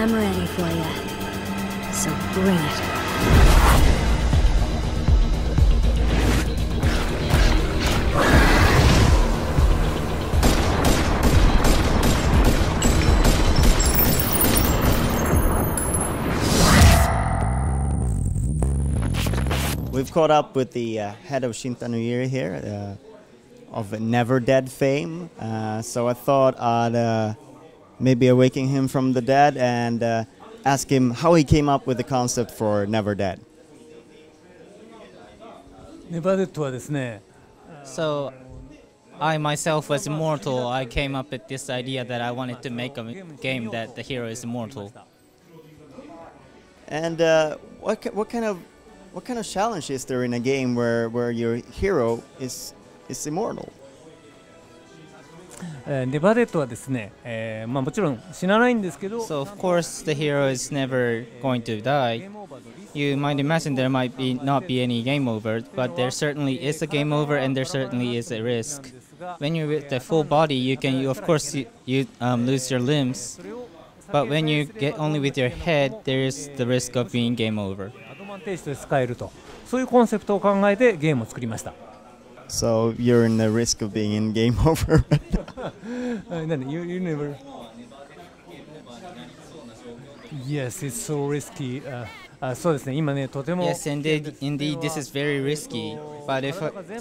I'm ready for you. So bring it. We've caught up with the head of Shinta Nojiri here, of Neverdead fame. So I thought I'd maybe awaken him from the dead and ask him how he came up with the concept for Neverdead. So, I myself was immortal. I came up with this idea that I wanted to make a game that the hero is immortal. And what kind of challenge is there in a game where your hero is immortal? ネバデットはですね、もちろん死なないんですけど、 So of course the hero is never going to die. You might imagine there might not be any game over, but there certainly is a game over and there certainly is a risk. When you're with the full body, you of course lose your limbs, but when you get only with your head, there is the risk of being game over. アドバンテージとして使えると、そういうコンセプトを考えてゲームを作りました。So you're in the risk of being in game over. You never. Yes, it's so risky. そうですね。今ねとても。Yes, indeed, this is very risky. But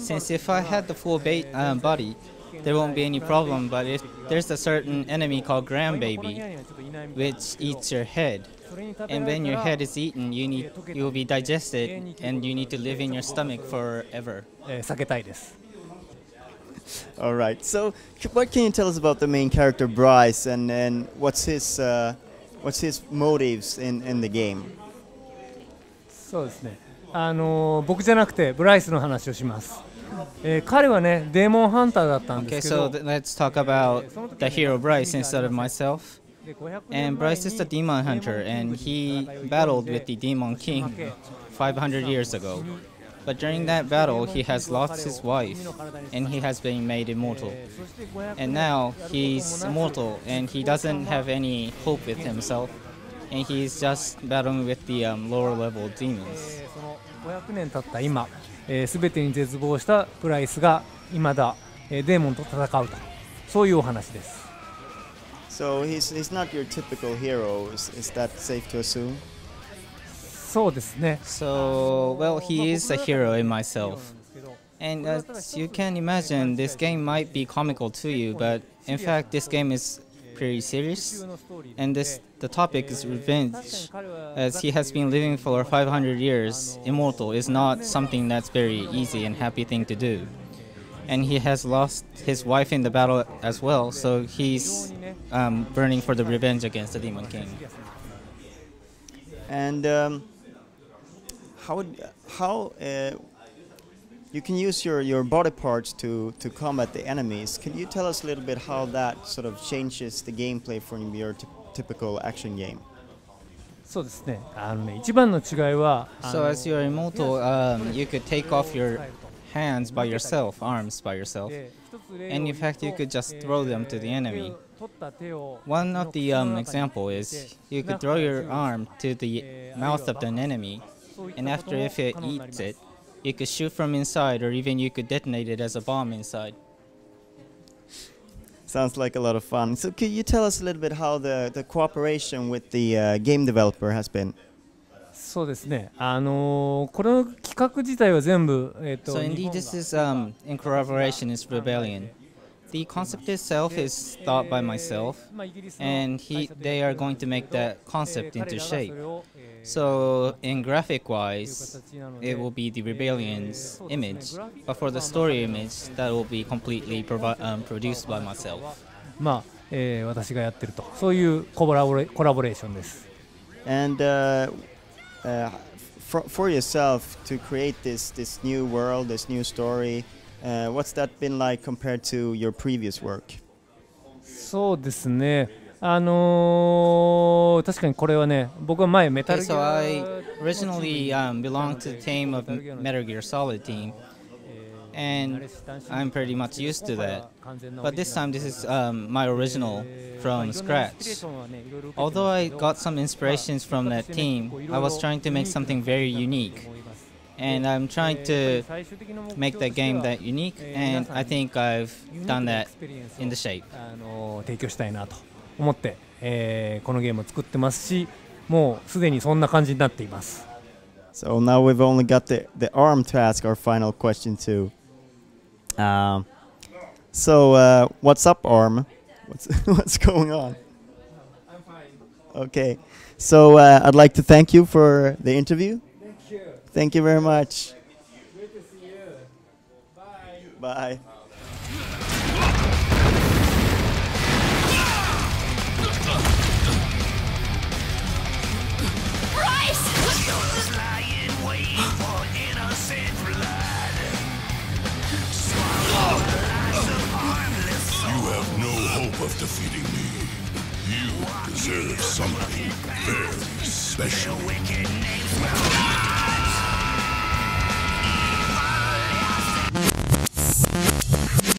since if I had the full body, there won't be any problem. But if there's a certain enemy called grandbaby, which eats your head, and when your head is eaten, you will be digested, and you need to live in your stomach forever. 避けたいです。All right. So, what can you tell us about the main character Bryce, and what's his motives in the game? そうですね。僕じゃなくてブライスの話をします。彼はねデーモンハンターだったんですけど。Okay, so let's talk about the hero Bryce instead of myself. And Bryce is the demon hunter, and he battled with the demon king 500 years ago. But during that battle, he has lost his wife, and he has been made immortal. And now he's immortal, and he doesn't have any hope with himself, and he's just battling with the lower level demons. 500年経った今、すべてに絶望したブライスが未だデーモンと戦うと、そういうお話です。So he's not your typical hero. Is that safe to assume? そうですね。So, well, he is a hero in myself. And as you can imagine, this game might be comical to you, but in fact, this game is pretty serious. And the topic is revenge. As he has been living for 500 years, immortal is not something that's very easy and happy thing to do. And he has lost his wife in the battle as well, so he's burning for the revenge against the Demon King. And how you can use your body parts to combat the enemies. Can you tell us a little bit how that sort of changes the gameplay from your typical action game? そうですね。一番の違いは。So as you're immortal, you could take off your hands by yourself, arms by yourself, and in fact you could just throw them to the enemy. One of the example is you could throw your arm to the mouth of an enemy, and after if it eats it, you could shoot from inside, or even you could detonate it as a bomb inside. Sounds like a lot of fun. So could you tell us a little bit how the cooperation with the game developer has been? そうですね。この企画自体は全部So indeed, this is in collaboration is Rebellion. The concept itself is thought by myself, and they are going to make that concept into shape. So in graphic-wise, it will be the Rebellion's image, but for the story image, that will be completely produced by myself. 私がやってると、そういうコラボレーションです。And for yourself to create this new world, this new story, what's that been like compared to your previous work? そうですね。確かにこれはね、僕は前メタルギア。So I originally belonged to the team of Metal Gear Solid team, and I'm pretty much used to that. But this time, this is my original from scratch. Although I got some inspirations from that team, I was trying to make something very unique. And I'm trying to make that game that unique, and I think I've done that in the shape. 提供したいなと思って、このゲームを作ってますし、もうすでにそんな感じになっています。So now we've only got the arm to ask our final question to. So what's up, Arm? What's going on? I'm fine. Okay, so I'd like to thank you for the interview. Thank you. Thank you very much. Great to see you. Bye. Bye. Bryce! You have no hope of defeating me. You deserve something very special.